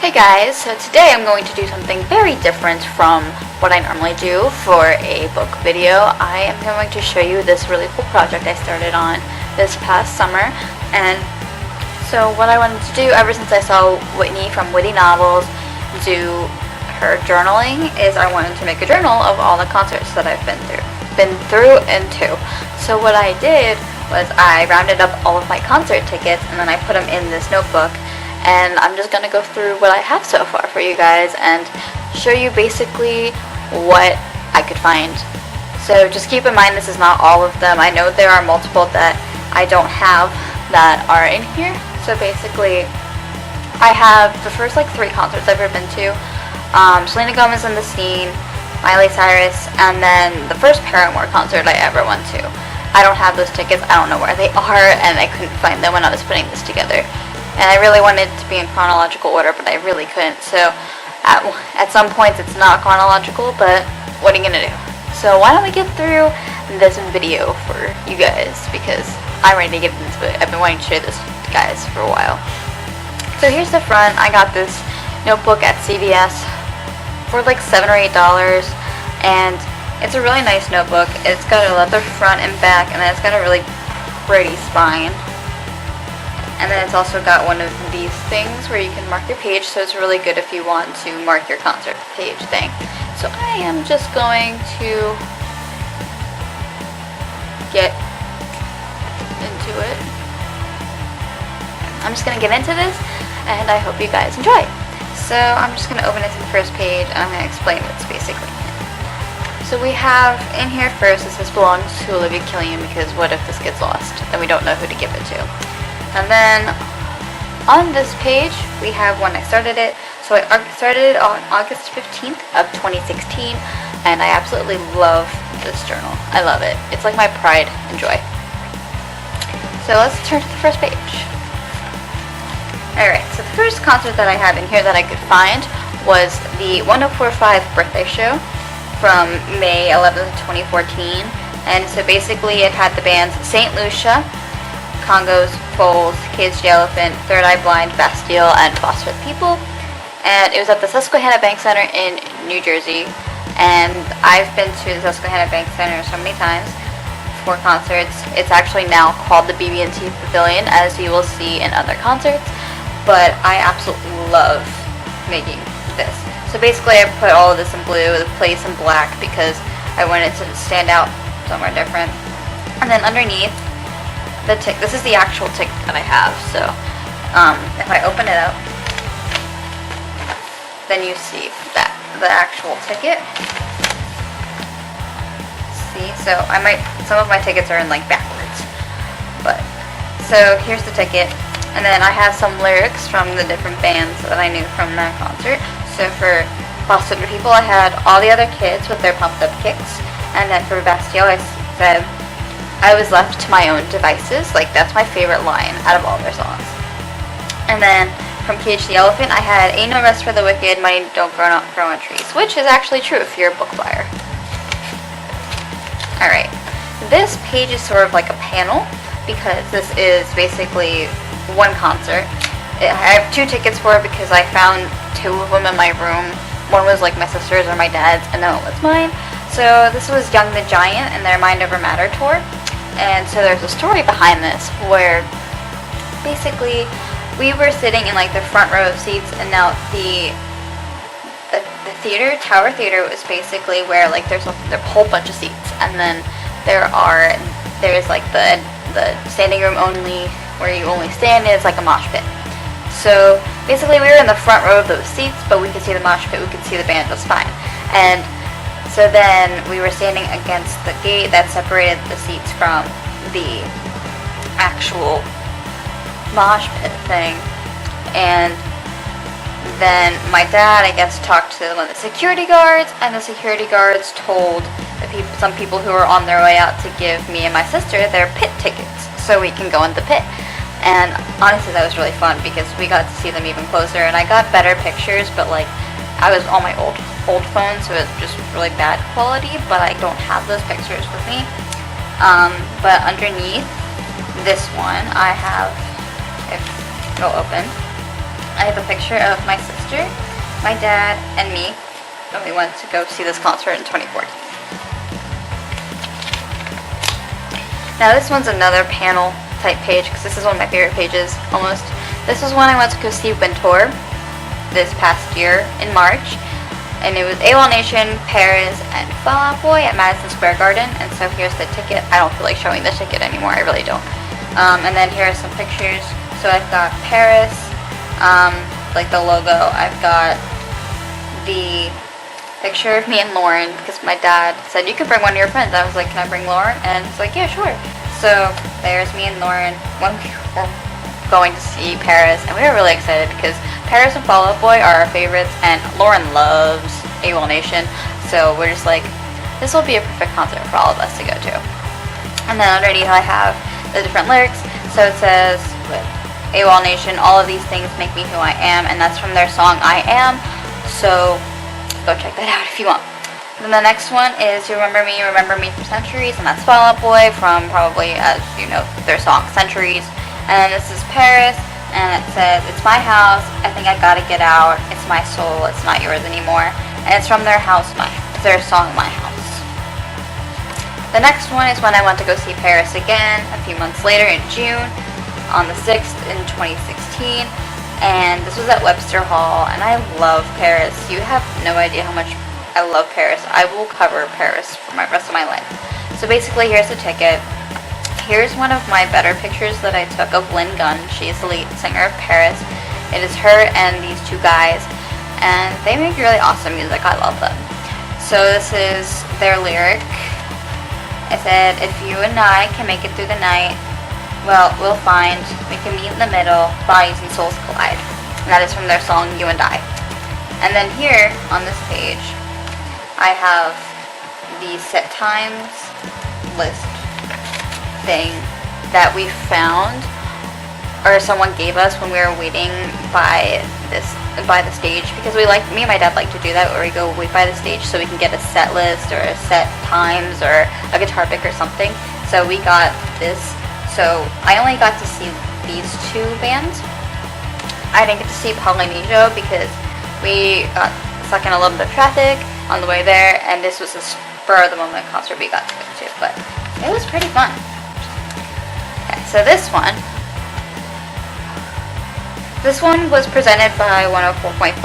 Hey guys, so today I'm going to do something very different from what I normally do for a book video. I am going to show you this really cool project I started on this past summer. And so what I wanted to do ever since I saw Whitney from Witty Novels do her journaling is I wanted to make a journal of all the concerts that I've been through and to. So what I did was I rounded up all of my concert tickets and then I put them in this notebook. And I'm just going to go through what I have so far for you guys and show you basically what I could find. So just keep in mind this is not all of them. I know there are multiple that I don't have that are in here. So basically I have the first like 3 concerts I've ever been to. Selena Gomez and the Scene, Miley Cyrus, and then the first Paramore concert I ever went to. I don't have those tickets. I don't know where they are and I couldn't find them when I was putting this together. And I really wanted it to be in chronological order, but I really couldn't. So at some points it's not chronological, but what are you gonna do? So why don't we get through this video for you guys, because I'm ready to get into it. I've been wanting to share this with you guys for a while. So here's the front. I got this notebook at CVS for like $7 or $8, and it's a really nice notebook. It's got a leather front and back, and then it's got a really pretty spine. And then it's also got one of these things where you can mark your page, so it's really good if you want to mark your concert page thing. So I am just going to get into it. I'm just going to get into this, and I hope you guys enjoy. So I'm just going to open it to the first page, and I'm going to explain what's basically in it. So we have in here first, this belongs to Olivia Killian, because what if this gets lost? Then we don't know who to give it to. And then on this page, we have when I started it. So I started it on August 15th of 2016, and I absolutely love this journal. I love it. It's like my pride and joy. So let's turn to the first page. Alright, so the first concert that I have in here that I could find was the 1045 birthday show from May 11th, 2014. And so basically it had the bands St. Lucia, Congos, Foals, Cage the Elephant, Third Eye Blind, Bastille, and Phosphor the People. And it was at the Susquehanna Bank Center in New Jersey. And I've been to the Susquehanna Bank Center so many times for concerts. It's actually now called the BB&T Pavilion, as you will see in other concerts. But I absolutely love making this. So basically I put all of this in blue, the place in black, because I wanted to stand out somewhere different. And then underneath, this is the actual ticket that I have. So if I open it up, then you see that the actual ticket. See, so some of my tickets are in like backwards, but so here's the ticket, and then I have some lyrics from the different bands that I knew from that concert. So for Phosphor the People, I had All the Other Kids with their Pumped Up Kicks, and then for Bastille, I said I was left to my own devices. Like, that's my favorite line out of all their songs. And then from Cage the Elephant, I had Ain't No Rest for the Wicked, Money Don't Grow on Trees, which is actually true if you're a book buyer. Alright, this page is sort of like a panel, because this is basically one concert. I have 2 tickets for it because I found 2 of them in my room. One was like my sister's or my dad's, and then one was mine. So this was Young the Giant and their Mind Over Matter tour. And so there's a story behind this where basically we were sitting in like the front row of seats, and now the theater, Tower Theater, was basically where like there's a whole bunch of seats, and then there's like the standing room only, where you only stand, and it's like a mosh pit. So basically we were in the front row of those seats, but we could see the mosh pit, we could see the band just fine. And so then we were standing against the gate that separated the seats from the actual mosh pit thing. And then my dad, I guess, talked to one of the security guards, and the security guards told some people who were on their way out to give me and my sister their pit tickets so we can go in the pit. And honestly, that was really fun because we got to see them even closer, and I got better pictures, but like I was on my old phone, so it's just really bad quality, but I don't have those pictures with me. But underneath this one, I have, if it'll open, I have a picture of my sister, my dad, and me when we went to go see this concert in 2014. Now this one's another panel type page because this is one of my favorite pages, almost. This was when I went to go see Wintour this past year in March, and it was AWOL Nation, Paris, and Fall Out Boy at Madison Square Garden. And so here's the ticket. I don't feel like showing the ticket anymore, I really don't. And then here are some pictures. So I've got Paris, like the logo. I've got the picture of me and Lauren, because my dad said you could bring one of your friends. I was like, can I bring Lauren? And it's like, yeah, sure. So there's me and Lauren when we were going to see Paris, and we were really excited because Paris and Fall Out Boy are our favorites, and Lauren loves AWOL Nation. So we're just like, this will be a perfect concert for all of us to go to. And then underneath I have the different lyrics. So it says, with AWOL Nation, all of these things make me who I am, and that's from their song I Am. So go check that out if you want. Then the next one is You Remember Me for Centuries, and that's Fall Out Boy from probably, as you know, their song Centuries. And this is Paris, and it says, it's my house, I think I gotta get out, it's my soul, it's not yours anymore. And it's from their song My House. The next one is when I went to go see Paris again a few months later in June, on the 6th in 2016. And this was at Webster Hall, and I love Paris. You have no idea how much I love Paris. I will cover Paris for the rest of my life. So basically, here's the ticket. Here's one of my better pictures that I took of Lynn Gunn. She's the lead singer of Paris. It is her and these two guys, and they make really awesome music. I love them. So this is their lyric. I said, if you and I can make it through the night, well, we'll find, we can meet in the middle, bodies and souls collide. And that is from their song, You and I. And then here, on this page, I have the set times list thing that we found, or someone gave us when we were waiting by the stage, because me and my dad like to do that, where we go wait by the stage so we can get a set list, or a set times, or a guitar pick or something. So we got this. So I only got to see these two bands. I didn't get to see Polynesia because we got stuck in a little bit of traffic on the way there, and this was a spur of the moment concert we got to go to, but it was pretty fun. Okay, so this one was presented by 104.5,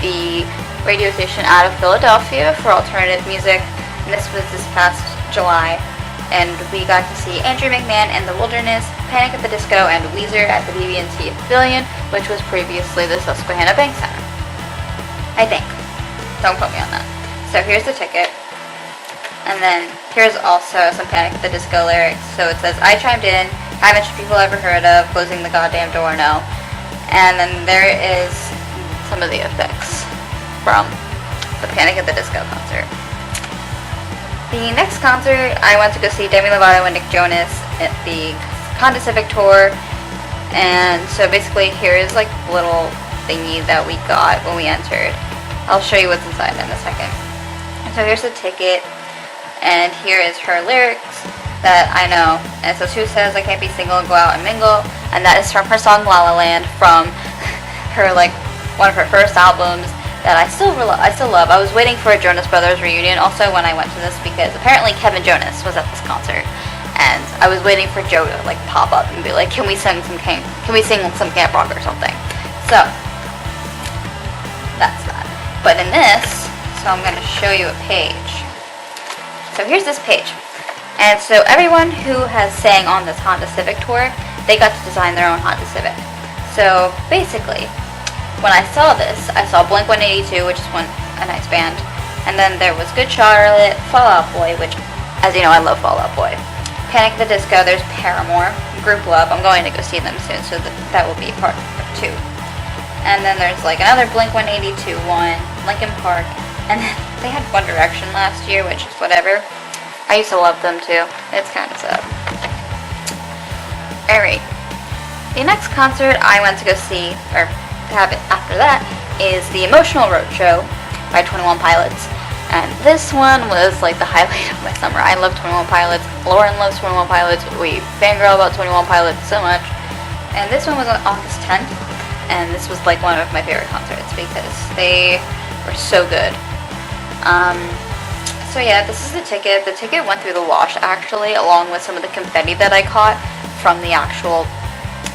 the radio station out of Philadelphia for alternative music, and this was this past July. And we got to see Andrew McMahon and The Wilderness, Panic at the Disco, and Weezer at the BB&T Pavilion, which was previously the Susquehanna Bank Center. I think. Don't quote me on that. So here's the ticket. And then here's also some Panic at the Disco lyrics. So it says, I chimed in, haven't you people ever heard of, closing the goddamn door, no. And then there is some of the effects from the Panic at the Disco concert. The next concert, I went to go see Demi Lovato and Nick Jonas at the Honda Civic Tour. And so basically here is like a little thingy that we got when we entered. I'll show you what's inside in a second. And so here's the ticket, and here is her lyrics that I know. And so she says, I can't be single and go out and mingle. And that is from her song La La Land, from her one of her first albums. That I still love. I was waiting for a Jonas Brothers reunion also when I went to this, because apparently Kevin Jonas was at this concert, and I was waiting for Joe to pop up and be like, can we sing some Camp Rock or something? So that's that. But in this, so I'm gonna show you a page. So here's this page, and so everyone who has sang on this Honda Civic tour, they got to design their own Honda Civic. So basically, when I saw this, I saw Blink-182, which is a nice band, and then there was Good Charlotte, Fall Out Boy, which, as you know, I love Fall Out Boy. Panic at the Disco, there's Paramore, Group Love, I'm going to go see them soon, so that will be part 2. And then there's another Blink-182 one, Linkin Park, and then they had One Direction last year, which is whatever. I used to love them too. It's kind of sad. Alright. The next concert I went to go see, or have it after that, is the Emotional Roadshow by 21 Pilots, and this one was the highlight of my summer. I love 21 Pilots. Lauren loves 21 Pilots. We fangirl about 21 Pilots so much. And this one was on August 10th, and this was like one of my favorite concerts because they were so good. So yeah, this is the ticket. The ticket went through the wash actually, along with some of the confetti that I caught from the actual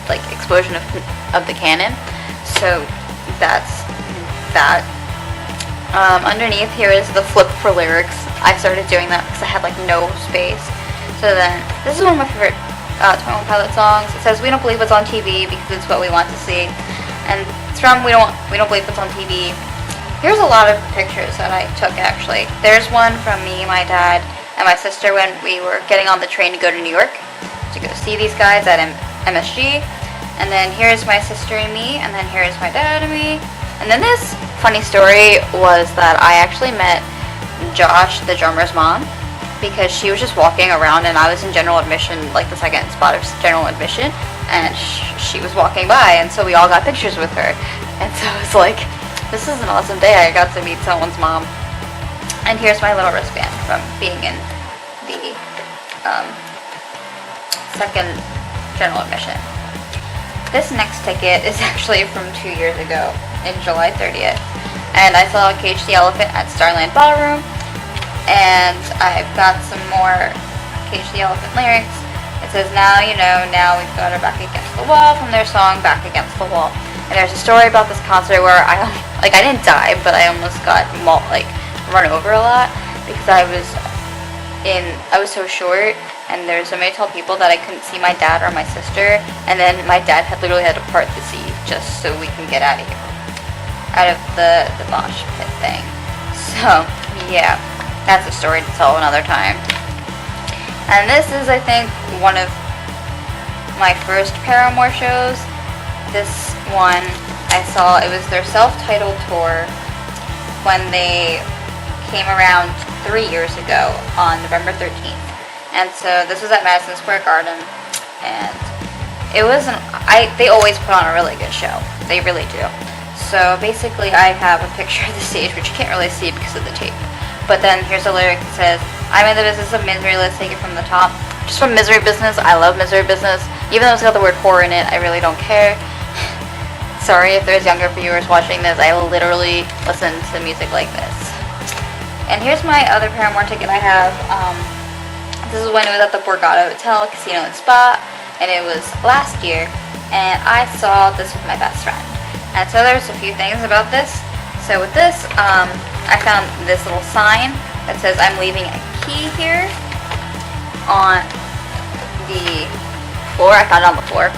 like explosion of the cannon. So that's that. Underneath here is the flip for lyrics. I started doing that because I had like no space. So then, this is one of my favorite 21 Pilot songs. It says, "We don't believe what's on TV because it's what we want to see," and it's from We don't believe what's on TV. Here's a lot of pictures that I took actually. There's one from me, my dad, and my sister when we were getting on the train to go to New York to go see these guys at MSG. And then here's my sister and me, and then here's my dad and me. And then this funny story was that I actually met Josh, the drummer's mom, because she was just walking around and I was in general admission, like the second spot of general admission, and she was walking by, and so we all got pictures with her. And so it was like, this is an awesome day. I got to meet someone's mom. And here's my little wristband from being in the second general admission. This next ticket is actually from 2 years ago, in July 30th. And I saw Cage the Elephant at Starland Ballroom. And I've got some more Cage the Elephant lyrics. It says, "Now you know, now we've got our back against the wall," from their song Back Against the Wall. And there's a story about this concert where I didn't die, but I almost got run over a lot because I was so short, and there's so many tall people that I couldn't see my dad or my sister, and then my dad literally had to part the sea just so we can get out of here, out of the mosh pit thing. So yeah, that's a story to tell another time. And this is, I think, one of my first Paramore shows. This one I saw, it was their self-titled tour when they came around 3 years ago on November 13th. And so this was at Madison Square Garden, and it was they always put on a really good show. They really do. So basically I have a picture of the stage, which you can't really see because of the tape. But then here's a lyric that says, "I'm in the business of misery, let's take it from the top." Just from Misery Business. I love Misery Business. Even though it's got the word horror in it, I really don't care. Sorry if there's younger viewers watching this. I literally listen to music like this. And here's my other Paramore ticket I have. This is when it was at the Borgata Hotel, Casino and Spa, and it was last year, and I saw this with my best friend. And so there's a few things about this. So with this, I found this little sign that says, "I'm leaving a key here," on the floor. I found it on the floor.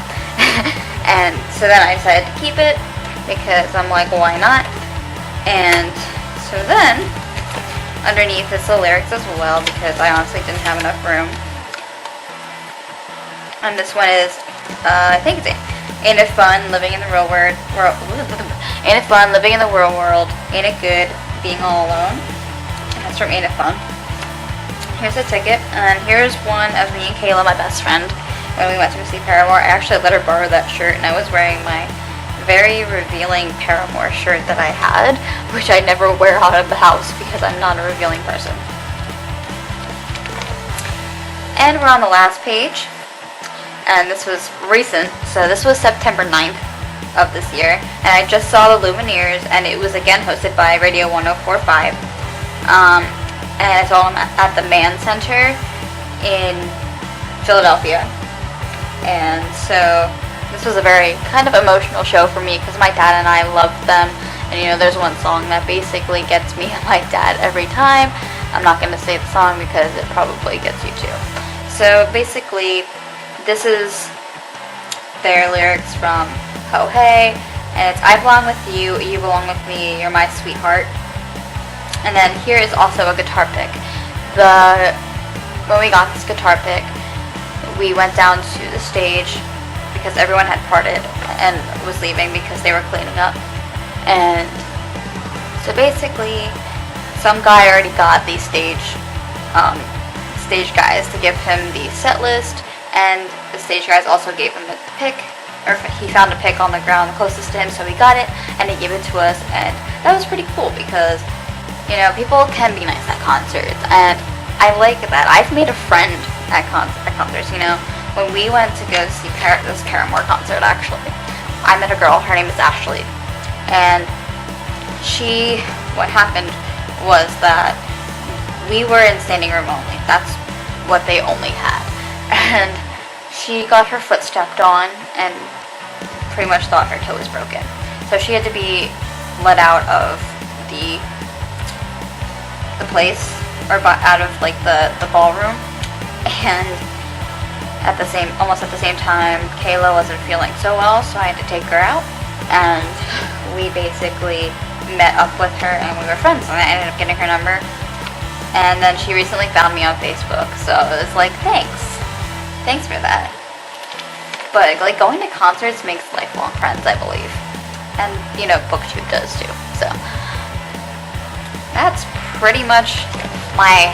And so then I decided to keep it because I'm like, why not? And so then underneath is the lyrics as well because I honestly didn't have enough room. And this one is, I think it's "Ain't it fun living in the real world? Ain't it fun living in the real world? Ain't it good being all alone?" And that's from Ain't It Fun. Here's a ticket, and here's one of me and Kayla, my best friend, when we went to see Paramore. I actually let her borrow that shirt, and I was wearing my very revealing Paramore shirt that I had, which I never wear out of the house because I'm not a revealing person. And we're on the last page, and this was recent, so this was September 9th of this year, and I just saw the Lumineers, and it was again hosted by Radio 1045, and I saw them at the Mann Center in Philadelphia. And so this was a very kind of emotional show for me because my dad and I loved them, and you know, there's one song that basically gets me and my dad every time. I'm not going to say the song because it probably gets you too. So basically this is their lyrics from "Oh Hey," and it's "I belong with you, you belong with me, you're my sweetheart." And then here is also a guitar pick. When we got this guitar pick, we went down to the stage because everyone had parted and was leaving because they were cleaning up. And so basically, some guy already got these stage guys to give him the set list, and the stage guys also gave him the pick, or he found a pick on the ground closest to him, so he got it and he gave it to us, and that was pretty cool because, you know, people can be nice at concerts, and I like that. I've made a friend at concerts, you know. When we went to go see this Paramore concert, actually, I met a girl, her name is Ashley, and what happened was that we were in standing room only. That's what they only had. And she got her foot stepped on and pretty much thought her toe was broken. So she had to be let out of the place, or out of like the ballroom. And almost at the same time, Kayla wasn't feeling so well, so I had to take her out, and we basically met up with her, and we were friends, and I ended up getting her number. And then she recently found me on Facebook, so it was like, thanks for that. But like, going to concerts makes lifelong friends, I believe, and you know, BookTube does too. So that's pretty much my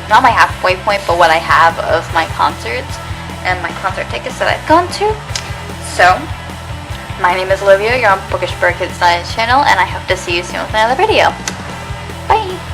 not my halfway point, but what I have of my concerts and my concert tickets that I've gone to. So, my name is Olivia, you're on Bookish Bird Kids Science channel, and I hope to see you soon with another video. Bye!